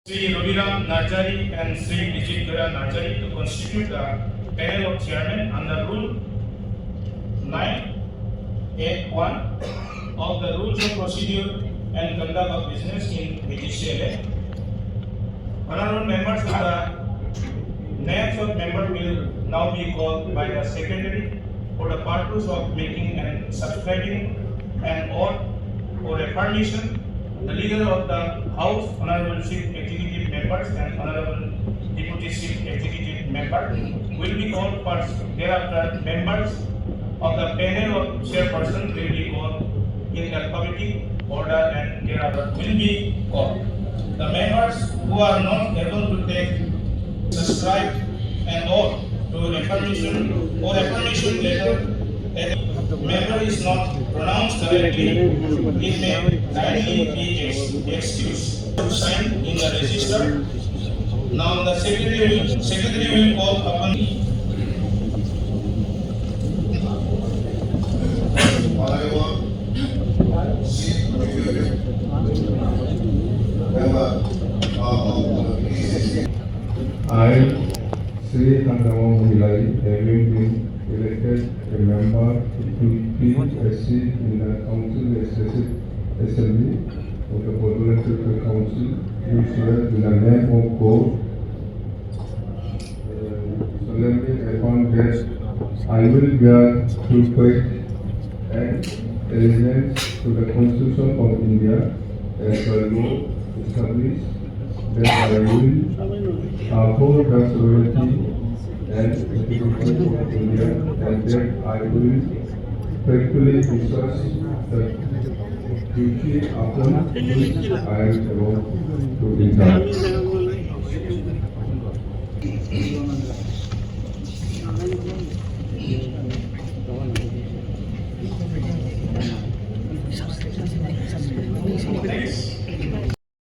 Sri Raviram Narjari and Sri Dijit Gara Narjari to constitute the panel of chairmen under Rule 981 of the Rules of Procedure and Conduct of Business in BGCLA. Honorable members, the names of members will now be called by the Secretary for the purpose of making and subscribing an oath or affirmation. The leader of the House, Honorable Chief Executive Members and Honorable Deputy Chief Executive Member will be called first. Thereafter, members of the panel of chairperson will be called in alphabetic order and thereafter will be called. The members who are not able to take subscribe an oath to affirmation or affirmation letter that the member is not pronounced correctly, it may kindly be excused. Sign in the register. Now the secretary will call upon me. I, Sri Kandama Muhilai, having been elected a member to fill a seat in the Council Legislative Assembly of the Portland City Council, do swear in the name of God, solemnly affirm that I will bear true faith and allegiance to the Constitution of India as the law established, that I will uphold the sovereignty and integrity of India, and that I will faithfully discharge the duty upon which I am about to enter.